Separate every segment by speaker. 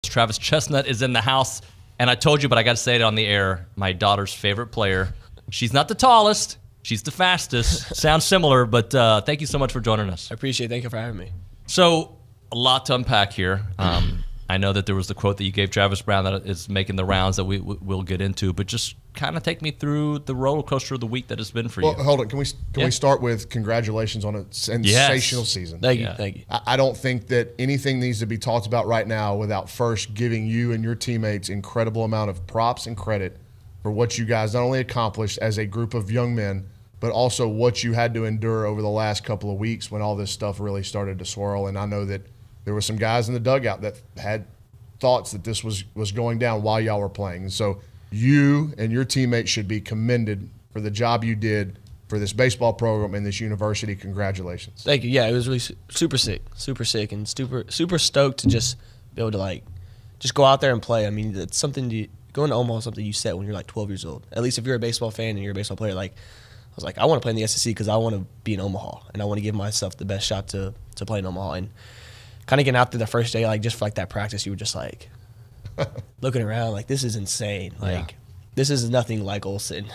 Speaker 1: Travis Chestnut is in the house. And I told you, but I got to say it on the air, my daughter's favorite player. She's not the tallest. She's the fastest. Sounds similar, but thank you so much for joining us.
Speaker 2: I appreciate it. Thank you for having me.
Speaker 1: So, a lot to unpack here. I know that there was the quote that you gave Travis Brown that is making the rounds that we'll get into, but just kind of take me through the roller coaster of the week that has been for you.
Speaker 3: Well, hold on. Can we start with congratulations on a sensational season?
Speaker 2: Thank you. Thank you.
Speaker 3: I don't think that anything needs to be talked about right now without first giving you and your teammates incredible amount of props and credit for what you guys not only accomplished as a group of young men, but also what you had to endure over the last couple of weeks when all this stuff really started to swirl. And I know that there were some guys in the dugout that had thoughts that this was going down while y'all were playing. And so you and your teammates should be commended for the job you did for this baseball program and this university. Congratulations.
Speaker 2: Thank you. Yeah, it was really super sick, and super stoked to just be able to just go out there and play. I mean, it's something going to Omaha is something you set when you're like 12 years old. At least if you're a baseball fan and you're a baseball player, I was like, I want to play in the SEC because I want to be in Omaha and I want to give myself the best shot to play in Omaha. And kind of getting out there the first day, just for that practice, you were just looking around this is insane. This is nothing like Olsen.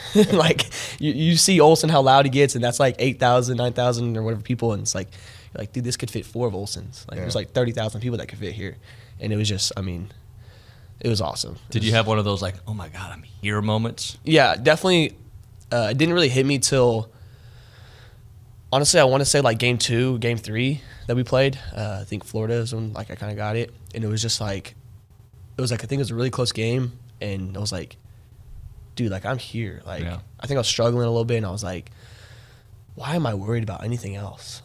Speaker 2: you see Olsen, how loud he gets, and that's 8,000, 9,000 or whatever people, and it's you're like, dude, this could fit 4 of Olsens. There's 30,000 people that could fit here. And it was just, it was awesome.
Speaker 1: Did you have one of those oh my God, I'm here moments?
Speaker 2: Yeah, definitely. It didn't really hit me till, honestly, I want to say game 2, game 3 that we played. I think Florida is when I kind of got it, and it was just I think it was a really close game, and I was like, dude, I'm here.
Speaker 1: Yeah.
Speaker 2: I think I was struggling a little bit, and I was like, why am I worried about anything else?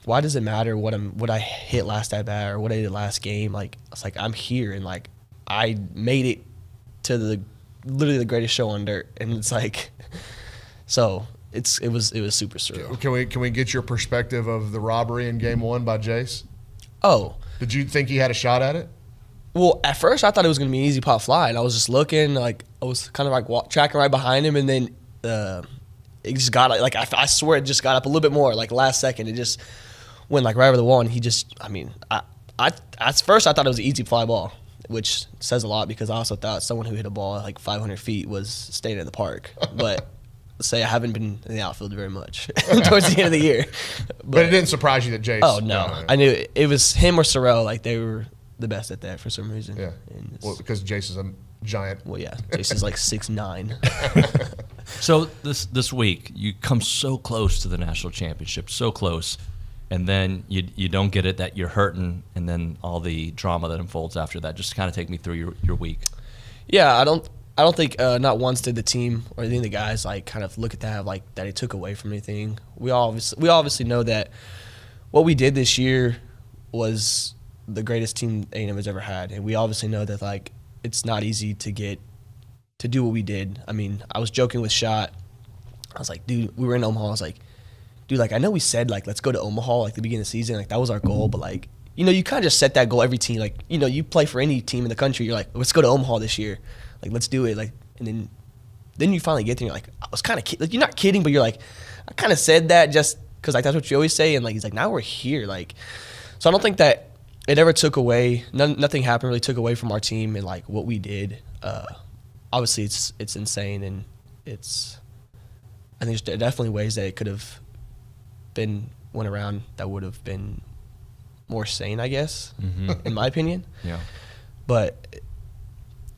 Speaker 2: Why does it matter what I hit last at bat or what I did last game? I was like, I'm here, and I made it to literally the greatest show on dirt, and it's so it was super surreal.
Speaker 3: Can we get your perspective of the robbery in game 1 by Jace?
Speaker 2: Oh,
Speaker 3: did you think he had a shot at it?
Speaker 2: Well, at first I thought it was gonna be an easy pop fly, and I was just looking, I was kind of tracking right behind him, and then it just got I swear it just got up a little bit more, last second it just went right over the wall, and he just, at first I thought it was an easy fly ball, which says a lot because I also thought someone who hit a ball 500 feet was staying in the park, but. Say I haven't been in the outfield very much towards the end of the year.
Speaker 3: But it didn't surprise you that Jace.
Speaker 2: Oh, no. I knew it was him or Sorrell. They were the best at that for some reason.
Speaker 3: Yeah. Well, because Jace is a giant.
Speaker 2: Well, yeah. Jace is 6'9".
Speaker 1: So this week, you come so close to the national championship, so close, and then you don't get it, that you're hurting, and then all the drama that unfolds after that. Just kind of take me through your week.
Speaker 2: Yeah, I don't think not once did the team or any of the guys kind of look at that that it took away from anything. We obviously know that what we did this year was the greatest team A&M has ever had, and we obviously know that it's not easy to do what we did. I was joking with Shot. I was like, dude, we were in Omaha. I was like, dude, I know we said let's go to Omaha the beginning of the season, that was our goal, but you kind of just set that goal every team. You play for any team in the country, you're let's go to Omaha this year. Let's do it. And then you finally get there, and you're I was kind of you're not kidding, but you're I kind of said that just because that's what you always say. And he's now we're here. So I don't think that it ever took away. Nothing happened really took away from our team and what we did. Obviously, it's insane, and I think there's definitely ways that it could have went around that would have been more sane, I guess, in my opinion.
Speaker 1: Yeah.
Speaker 2: But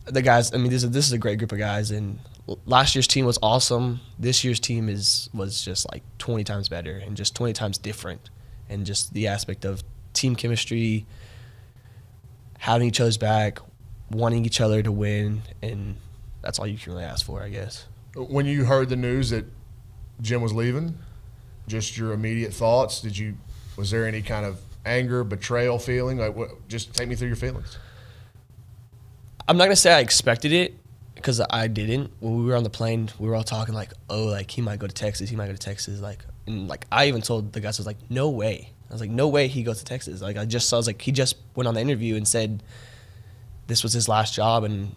Speaker 2: the guys, this is a great group of guys, and last year's team was awesome. This year's team was just 20 times better and just 20 times different, and just the aspect of team chemistry, having each other's back, wanting each other to win, and that's all you can really ask for, I guess.
Speaker 3: When you heard the news that Jim was leaving, just your immediate thoughts, was there any kind of anger, betrayal feeling? Just take me through your feelings.
Speaker 2: I'm not going to say I expected it because I didn't. When we were on the plane, we were all talking he might go to Texas. He might go to Texas. I even told the guys, I was no way. I was no way he goes to Texas. I just saw, he just went on the interview and said this was his last job and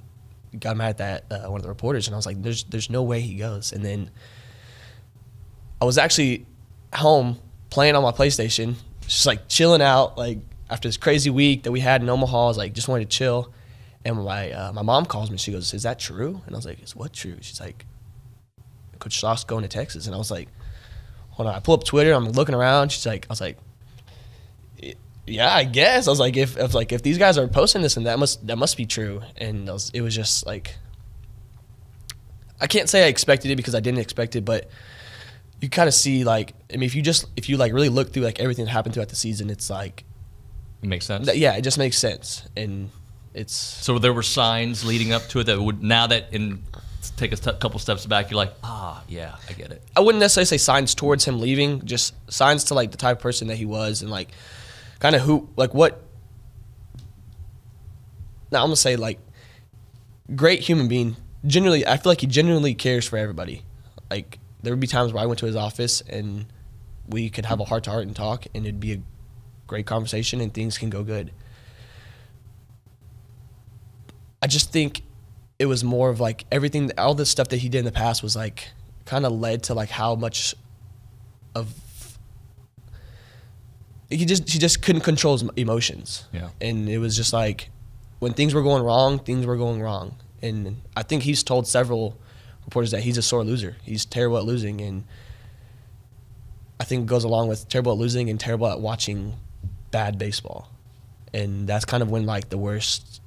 Speaker 2: got mad at that, one of the reporters. And I was there's no way he goes. And then I was actually home playing on my PlayStation, just chilling out, after this crazy week that we had in Omaha, I was like, just wanted to chill. And my mom calls me. She goes, "Is that true?" And I was like, "Is what true?" She's like, "Coach Sauce going to Texas." And I was like, hold on. I pull up Twitter. I'm looking around. I was like, yeah, I guess. I was like, if these guys are posting this, and that must be true. And it was just like, I can't say I expected it because I didn't expect it, but you kind of see like, I mean, if you like really look through like everything that happened throughout the season, it's like,
Speaker 1: it makes sense.
Speaker 2: Yeah, it just makes sense. And
Speaker 1: so there were signs leading up to it that would, now that take a couple steps back, you're like, yeah, I get it.
Speaker 2: I wouldn't necessarily say signs towards him leaving, just signs to like the type of person that he was, and like kind of who, like what. Now I'm gonna say like great human being. Generally, I feel like he genuinely cares for everybody. Like there would be times where I went to his office and we could have a heart to heart and talk, and it'd be a great conversation and things can go good. I just think it was more of like everything, all the stuff that he did in the past was like kind of led to like how much of he just couldn't control his emotions.
Speaker 1: Yeah.
Speaker 2: And it was just like when things were going wrong, things were going wrong. And I think he's told several reporters that he's a sore loser. He's terrible at losing, and I think it goes along with terrible at losing and terrible at watching bad baseball. And that's kind of when like the worst.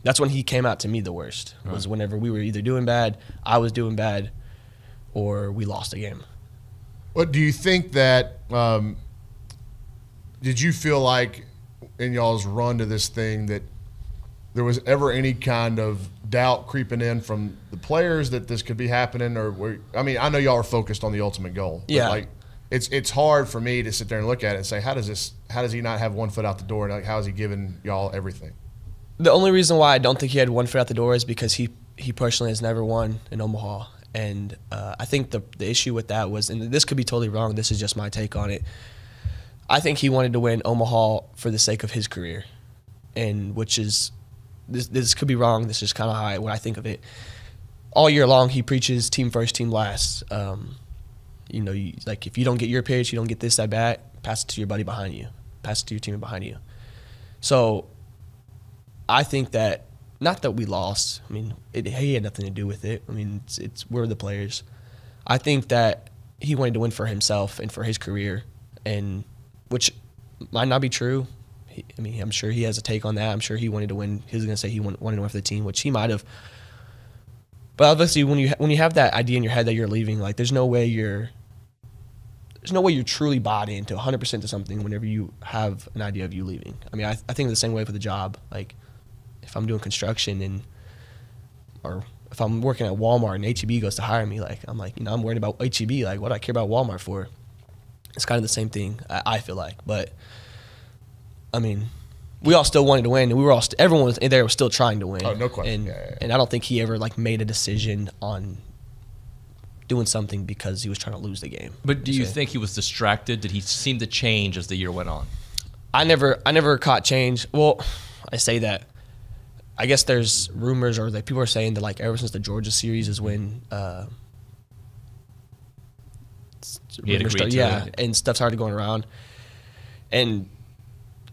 Speaker 2: That's when he came out to me the worst, was whenever we were either doing bad, I was doing bad, or we lost a game.
Speaker 3: What do you think that did you feel like in y'all's run to this thing that there was ever any kind of doubt creeping in from the players that this could be happening? Or I mean, I know y'all are focused on the ultimate goal. But
Speaker 2: yeah.
Speaker 3: Like it's hard for me to sit there and look at it and say, how does he not have one foot out the door? And like, how is he giving y'all everything?
Speaker 2: The only reason why I don't think he had one foot out the door is because he personally has never won in Omaha. And I think the issue with that was, and this could be totally wrong, this is just my take on it, I think he wanted to win Omaha for the sake of his career. And which is, this could be wrong, this is kind of what I think of it. All year long he preaches team first, team last. Like if you don't get your pitch, you don't get this, that bat, pass it to your buddy behind you. Pass it to your team behind you. So I think that, not that we lost. I mean, he had nothing to do with it. I mean, we're the players. I think that he wanted to win for himself and for his career, and which might not be true. I'm sure he has a take on that. I'm sure he wanted to win. He was going to say he wanted to win for the team, which he might have. But obviously, when you have that idea in your head that you're leaving, like there's no way you're truly bought into 100% to something whenever you have an idea of you leaving. I mean, I think the same way for the job. Like, if I'm doing construction or if I'm working at Walmart and H-E-B goes to hire me, like I'm like, I'm worried about H-E-B. Like, what do I care about Walmart for? It's kind of the same thing, I feel like. But I mean, we all still wanted to win, and everyone was there was still trying to win.
Speaker 3: Oh, no question.
Speaker 2: And I don't think he ever like made a decision on doing something because he was trying to lose the game.
Speaker 1: But do you think he was distracted? Did he seem to change as the year went on?
Speaker 2: I never caught change. Well, I say that. I guess there's rumors or that people are saying that like ever since the Georgia series is when
Speaker 1: he had agreed to it.
Speaker 2: And stuff started going around. And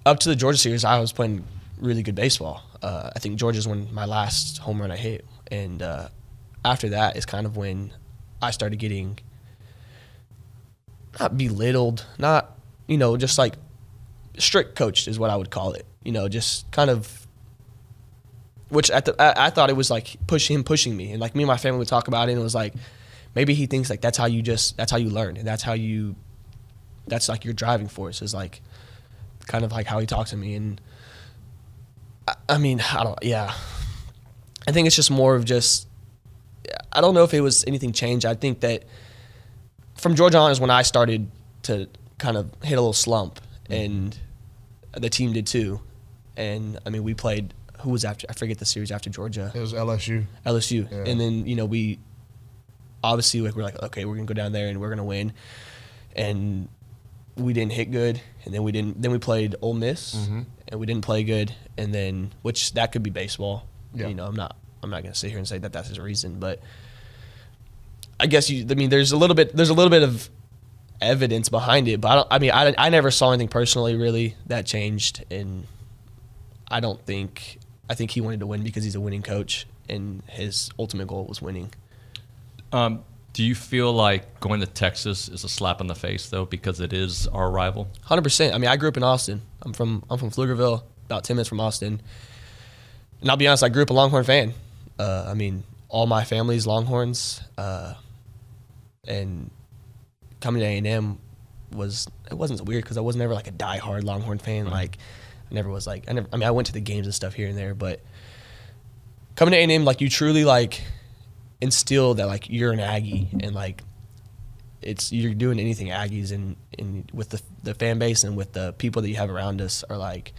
Speaker 2: up to the Georgia series, I was playing really good baseball. I think Georgia's when my last home run I hit, and after that is kind of when I started getting not belittled, not just like strict coached is what I would call it. Just kind of. Which I thought it was like pushing me, and like me and my family would talk about it, and it was like maybe he thinks like that's how you learn, and that's like your driving force is like kind of like how he talks to me. And I mean, I think it's just more of just, I don't know if it was anything changed. I think that from Georgia on is when I started to kind of hit a little slump, and the team did too. And I mean, we played. Who was after? I forget the series after Georgia.
Speaker 3: It was LSU.
Speaker 2: Yeah. And then we obviously we're like, okay, we're gonna go down there and we're gonna win, and we didn't hit good, and then we played Ole Miss, and we didn't play good, and then which that could be baseball. Yeah. I'm not gonna sit here and say that that's his reason, but I guess there's a little bit of evidence behind it, but I never saw anything personally really that changed, and I think he wanted to win because he's a winning coach, and his ultimate goal was winning.
Speaker 1: Do you feel like going to Texas is a slap in the face though, because it is our rival?
Speaker 2: 100%. I mean, I grew up in Austin. I'm from Pflugerville, about 10 minutes from Austin. And I'll be honest, I grew up a Longhorn fan. I mean, all my family's Longhorns, and coming to A&M wasn't weird because I was never like a diehard Longhorn fan. Right. Like, I went to the games and stuff here and there, but coming to A&M, like, you truly like instill that like you're an Aggie, and like you're doing anything Aggies, and with the fan base and with the people that you have around us are like,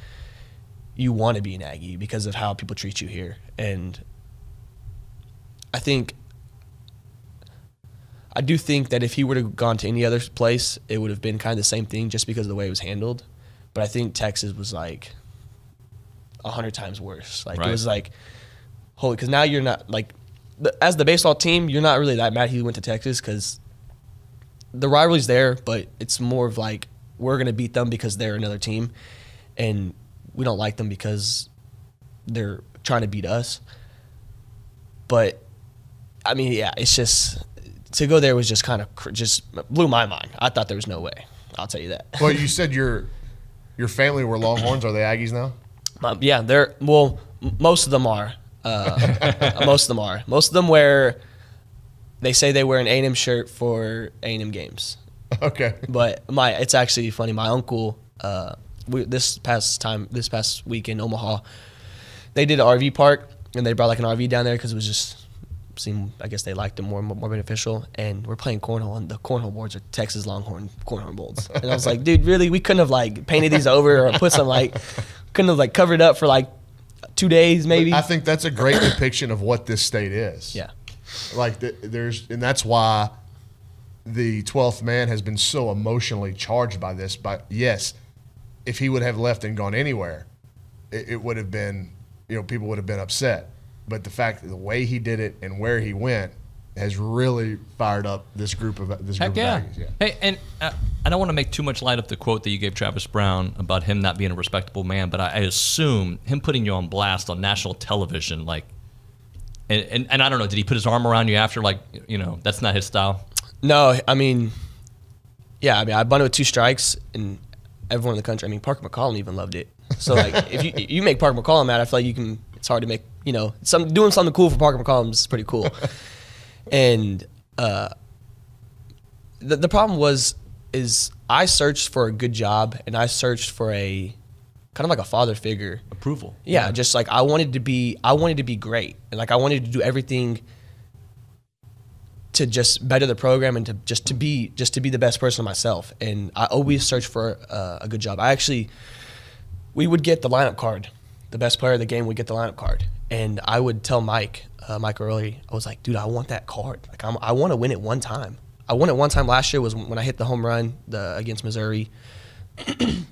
Speaker 2: you want to be an Aggie because of how people treat you here. And I do think that if he would have gone to any other place, it would have been kind of the same thing just because of the way it was handled. But I think Texas was like 100 times worse. Like, right. It was like, holy, because now you're not like, as the baseball team, you're not really that mad he went to Texas because the rivalry's there, but it's more of like, we're going to beat them because they're another team, and we don't like them because they're trying to beat us. But, I mean, yeah, it's just, to go there was just kind of, just blew my mind. I thought there was no way. I'll tell you that.
Speaker 3: Well, you said your family were Longhorns. Are they Aggies now?
Speaker 2: Yeah, most of them are. Most of them are. Most of them they say they wear an A&M shirt for A&M games.
Speaker 3: Okay.
Speaker 2: But it's actually funny. My uncle, this past week in Omaha, they did an RV park, and they brought like an RV down there because it was just I guess they liked it more beneficial. And we're playing cornhole, and the cornhole boards are Texas Longhorn cornhole boards. And I was like, dude, really? We couldn't have like painted these over or put some couldn't have like covered up for like 2 days maybe.
Speaker 3: I think that's a great depiction of what this state is.
Speaker 2: Yeah.
Speaker 3: Like and that's why the 12th man has been so emotionally charged by this. But yes, if he would have left and gone anywhere, it would have been, people would have been upset. But the fact that the way he did it and where he went has really fired up this group of Aggies. Yeah.
Speaker 1: Hey, and I don't want to make too much light of the quote that you gave Travis Brown about him not being a respectable man, but I assume him putting you on blast on national television, like, and I don't know, did he put his arm around you after, like, that's not his style?
Speaker 2: No, I mean, yeah, I bunted with 2 strikes, and everyone in the country, Parker McCollum even loved it. So, like, if you make Parker McCollum mad, I feel like it's hard to make, doing something cool for Parker McCollum is pretty cool. And the problem is I searched for a good job, and I searched for a kind of like a father figure.
Speaker 1: Approval.
Speaker 2: Yeah, just like I wanted to be great, and like I wanted to do everything to just better the program and to be the best person myself. And I always searched for a good job. We would get the lineup card. The best player of the game would get the lineup card, and I would tell Mike early, I was like, dude, I want that card. Like, I want to win it one time. I won it one time last year was when I hit the home run against Missouri.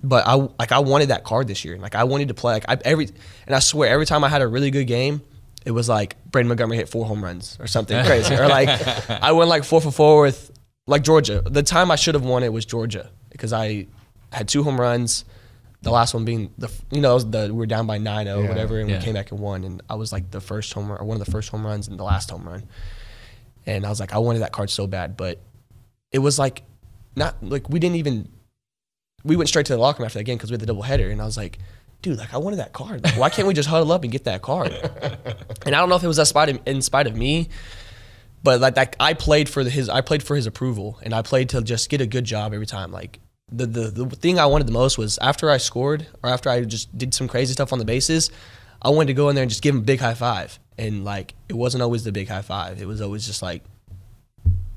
Speaker 2: But I wanted that card this year. Like, I wanted to play. And I swear, every time I had a really good game, it was like Braden Montgomery hit 4 home runs or something crazy. Or like I went like 4 for 4 with like Georgia. The time I should have won it was Georgia because I had 2 home runs. The last one being we were down by 9-0 or whatever, and we came back and won. And I was like one of the first home runs and the last home run. And I was like, I wanted that card so bad, but it was like not like we went straight to the locker room after that game because we had the doubleheader. And I was like, dude, like I wanted that card. Like, why can't we just huddle up and get that card? And I don't know if it was in spite of me, but like I played for his approval, and I played to just get a good job every time. Like. The thing I wanted the most was after I scored or after I just did some crazy stuff on the bases, I wanted to go in there and just give him a big high five. And like it wasn't always the big high five. It was always just like,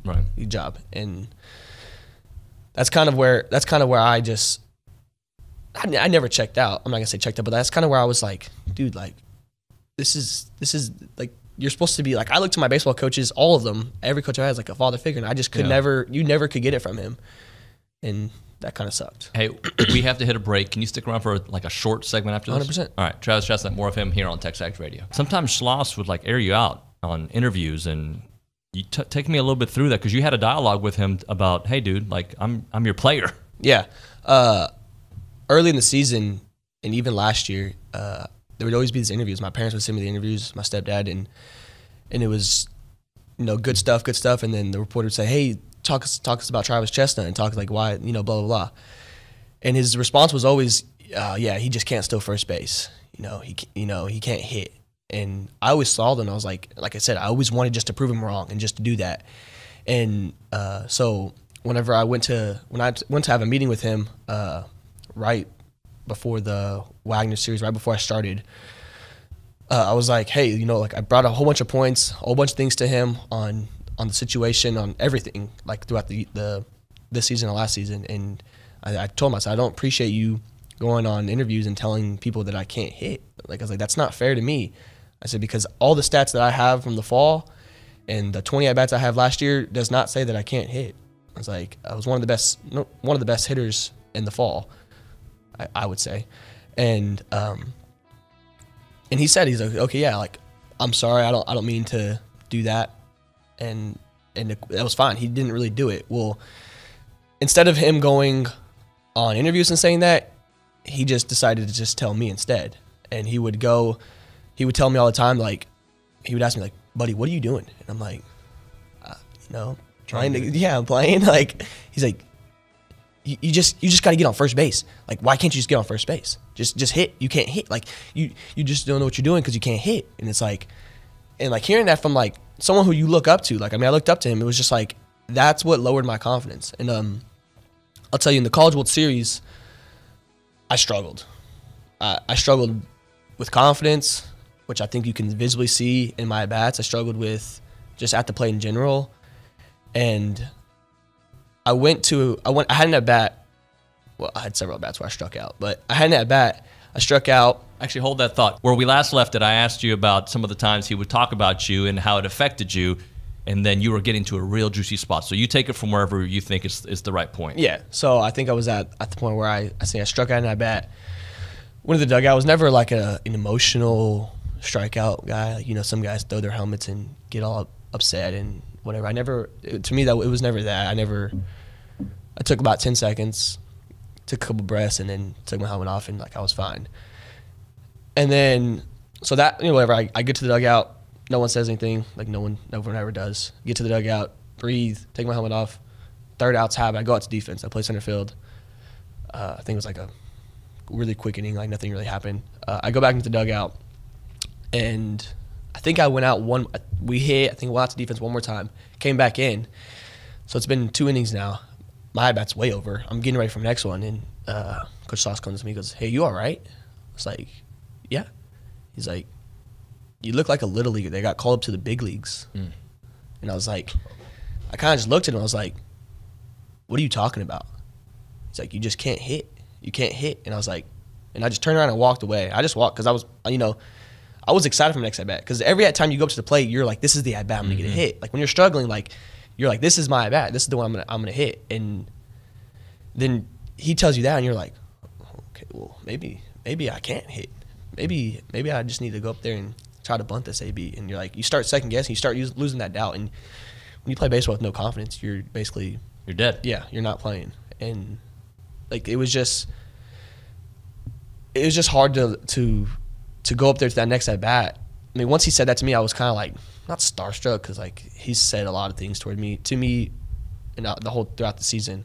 Speaker 1: right,
Speaker 2: good job. And that's kind of where I never checked out. I'm not gonna say checked out, but that's kind of where I was like, dude, like this is like you're supposed to be like. I looked to my baseball coaches, all of them. Every coach I had is like a father figure, and I just could never could get it from him, and that kind of sucked.
Speaker 1: Hey, we have to hit a break. Can you stick around for like a short segment after this?
Speaker 2: 100%.
Speaker 1: All right, Travis Chestnut, more of him here on TexAgs Radio. Sometimes Schloss would like air you out on interviews, and You take me a little bit through that, because you had a dialogue with him about, hey, dude, like I'm your player.
Speaker 2: Yeah. Early in the season and even last year, there would always be these interviews. My parents would send me the interviews, my stepdad, and it was, good stuff. And then the reporter would say, hey, talk us about Travis Chestnut, and talk like why, blah, blah, blah. And his response was always, yeah, he just can't steal first base. He can't hit. And I always saw them. I was like I said, I always wanted just to prove him wrong and just to do that. And so whenever I went to have a meeting with him, right before the Wagner series, right before I started, I was like, hey, I brought a whole bunch of points, a whole bunch of things to him on the situation, on everything, like throughout this season and last season. And I told him, I said, I don't appreciate you going on interviews and telling people that I can't hit. I was like, that's not fair to me. I said, because all the stats that I have from the fall and the 20 at-bats I have last year does not say that I can't hit. I was like, I was one of the best hitters in the fall, I would say. And he said, he's like, okay, yeah, like, I'm sorry, I don't mean to do that. And that was fine. He didn't really do it. Well, instead of him going on interviews and saying that, he just decided to just tell me instead. And he would tell me all the time, like, he would ask me, like, buddy, what are you doing? And I'm like, trying to, I'm playing. Like, he's like, you just got to get on first base. Like, why can't you just get on first base? Just hit. You can't hit. Like, you just don't know what you're doing because you can't hit. And it's like, and like hearing that from like someone who you look up to, like, I looked up to him. It was just like, that's what lowered my confidence. And I'll tell you, in the College World Series, I struggled. I struggled with confidence, which I think you can visibly see in my at-bats. I struggled with just at the plate in general. And I had an at-bat. Well, I had several at-bats where I struck out, but I had an at-bat. I struck out.
Speaker 1: Actually, hold that thought. Where we last left it, I asked you about some of the times he would talk about you and how it affected you, and then you were getting to a real juicy spot. So you take it from wherever you think is the right point.
Speaker 2: Yeah. So I think I was at the point where I struck out an at-bat. Went to the dugout. I was never like an emotional strikeout guy. Like, some guys throw their helmets and get all upset and whatever. To me, it was never that. I took about 10 seconds, took a couple breaths, and then took my helmet off, and like I was fine. And then, so that, whatever, I get to the dugout, no one says anything, like no one ever does. Get to the dugout, breathe, take my helmet off. Third out's habit, I go out to defense. I play center field. I think it was like a really quick inning, like nothing really happened. I go back into the dugout, and I think I went out we hit to defense one more time, came back in. So it's been 2 innings now. My at-bat's way over. I'm getting ready for the next one, and Coach Sauce comes to me and goes, hey, you all right? I was like, yeah. He's like, you look like a little leaguer. They got called up to the big leagues. And I was like, I kind of just looked at him. I was like, what are you talking about? He's like, you just can't hit. You can't hit. And I was like, and I just turned around and walked away. I just walked because I was excited for the next at-bat. Because every time you go up to the plate, you're like, this is the at-bat I'm going to get a hit. Like when you're struggling, like you're like, this is my at-bat. This is the one I'm gonna hit. And then he tells you that, and you're like, okay, well, maybe I can't hit. Maybe I just need to go up there and try to bunt this AB. And you're like, you start second guessing, you start losing that doubt. And when you play baseball with no confidence, you're
Speaker 1: dead.
Speaker 2: Yeah, you're not playing. And like it was just hard to go up there to that next at bat. I mean, once he said that to me, I was kind of like not starstruck because like he's said a lot of things to me, and throughout the season.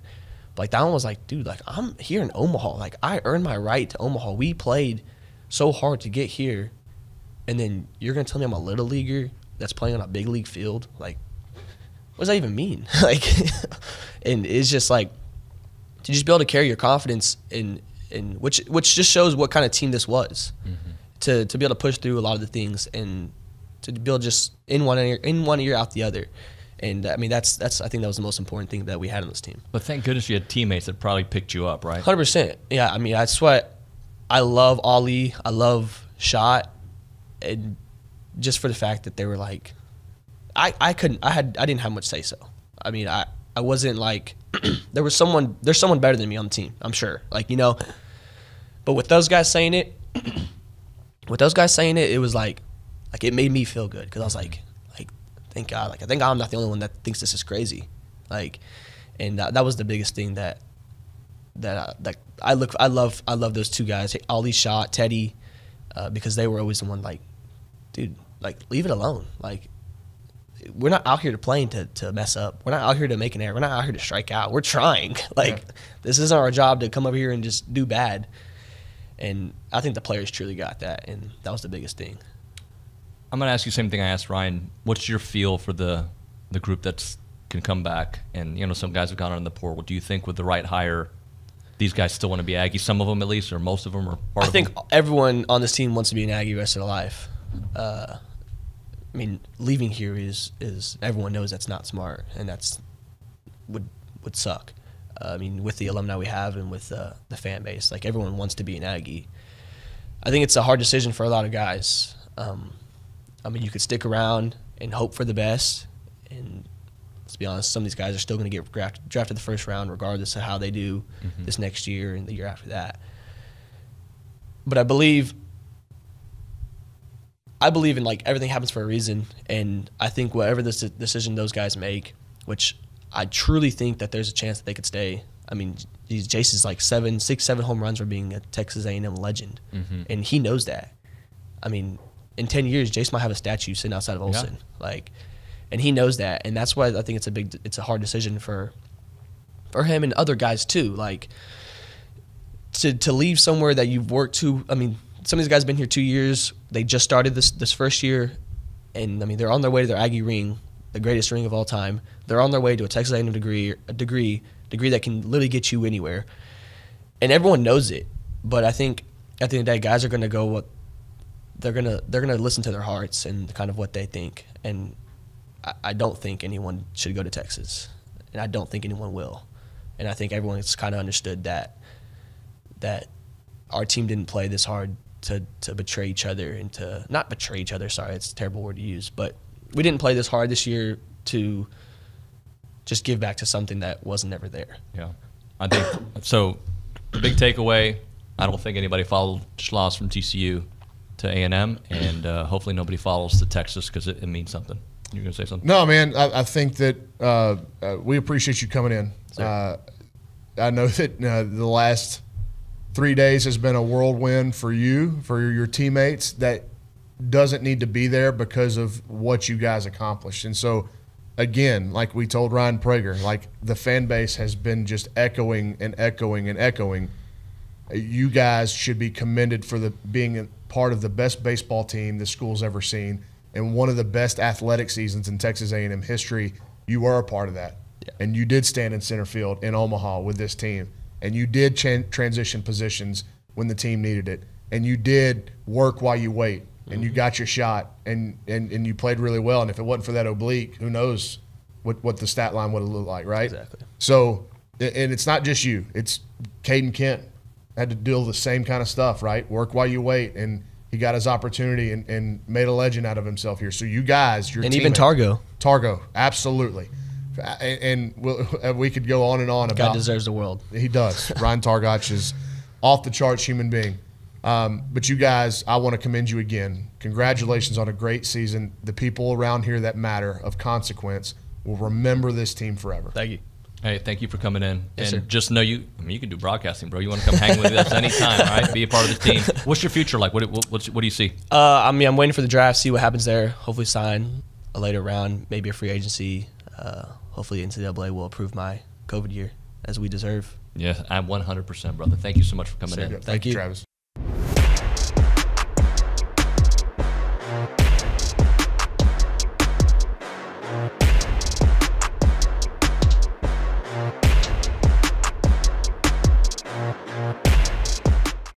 Speaker 2: But like that one was like, dude, like I'm here in Omaha. Like I earned my right to Omaha. We played so hard to get here, and then you're gonna tell me I'm a little leaguer that's playing on a big league field? Like, what does that even mean? Like, and it's just like to just be able to carry your confidence in which just shows what kind of team this was. To be able to push through a lot of the things and to be able to just in one ear out the other. And I mean that's I think that was the most important thing that we had on this team.
Speaker 1: But thank goodness you had teammates that probably picked you up, right?
Speaker 2: 100%. Yeah, I mean that's what I love. Ollie, I love Shot, and just for the fact that they were like, I didn't have much say so. I mean I wasn't like there's someone better than me on the team. I'm sure, like but with those guys saying it. It was like it made me feel good because I was like thank God. Like, I think I'm not the only one that thinks this is crazy. Like, and that was the biggest thing that I love those two guys, Ollie Shot, Teddy, because they were always the one like, dude, like, leave it alone. Like, we're not out here to play to mess up. We're not out here to make an error. We're not out here to strike out. We're trying. Like, this isn't our job to come over here and just do bad. And I think the players truly got that, and that was the biggest thing.
Speaker 1: I'm going to ask you the same thing I asked Ryan. What's your feel for the group that's can come back? And, you know, some guys have gone on the portal. Do you think with the right hire, these guys still want to be Aggies? Some of them at least, or most of them, or part of them?
Speaker 2: I think everyone on this team wants to be an Aggie the rest of their life. I mean, leaving here is everyone knows that's not smart, and that's would suck. I mean, with the alumni we have and with the fan base, like, everyone wants to be an Aggie. I think it's a hard decision for a lot of guys. I mean, you could stick around and hope for the best, and let's be honest, some of these guys are still going to get drafted the first round regardless of how they do this next year and the year after that. But I believe in, like, everything happens for a reason, and I think whatever this decision those guys make, which I truly think that there's a chance that they could stay. I mean, Jace's like 6, 7 home runs for being a Texas A&M legend, and he knows that. I mean, in 10 years, Jace might have a statue sitting outside of Olsen, like, and he knows that, and that's why I think it's a hard decision for him and other guys too. Like, to leave somewhere that you've worked to. I mean, some of these guys have been here 2 years. They just started this first year, and I mean, they're on their way to their Aggie ring, the greatest ring of all time. They're on their way to a Texas A&M degree that can literally get you anywhere, and everyone knows it. But I think at the end of the day, guys are going to go what they're gonna listen to their hearts and kind of what they think. And I don't think anyone should go to Texas, and I don't think anyone will. And I think everyone's kind of understood that our team didn't play this hard to betray each other and to not betray each other. Sorry, it's a terrible word to use, but we didn't play this hard this year to just give back to something that wasn't ever there.
Speaker 1: Yeah, I think so. Big takeaway: I don't think anybody followed Schloss from TCU to A&M, and hopefully nobody follows to Texas because it means something. You're gonna say something?
Speaker 3: No, man. I think that we appreciate you coming in. I know that the last 3 days has been a whirlwind for you, for your teammates. That doesn't need to be there because of what you guys accomplished. And so, again, like we told Ryan Prager, like, the fan base has been just echoing and echoing and echoing. You guys should be commended for being part of the best baseball team the school's ever seen, and one of the best athletic seasons in Texas A&M history. You were a part of that, and you did stand in center field in Omaha with this team, and you did transition positions when the team needed it, and you did work while you wait, and you got your shot, and you played really well. And if it wasn't for that oblique, who knows what the stat line would have looked like, right?
Speaker 2: Exactly.
Speaker 3: So, and it's not just you. It's Caden Kent had to deal with the same kind of stuff, right? Work while you wait, and he got his opportunity and made a legend out of himself here. So you guys, your
Speaker 2: and
Speaker 3: teammate,
Speaker 2: even
Speaker 3: Targo, absolutely. And we could go on and on about.
Speaker 2: God deserves the world.
Speaker 3: He does. Ryan Targach is off the charts human being. But you guys, I want to commend you again. Congratulations on a great season. The people around here that matter, of consequence, will remember this team forever.
Speaker 2: Thank you.
Speaker 1: Hey, thank you for coming in.
Speaker 2: Yes,
Speaker 1: and
Speaker 2: sir.
Speaker 1: just know you can do broadcasting, bro. You want to come hang with us anytime, right? Be a part of the team. What's your future like? What do you see?
Speaker 2: I mean, I'm waiting for the draft, see what happens there. Hopefully sign a later round, maybe a free agency. Hopefully NCAA will approve my COVID year as we deserve.
Speaker 1: Yeah, I'm 100%, brother. Thank you so much for coming in.
Speaker 3: Thank you, Travis.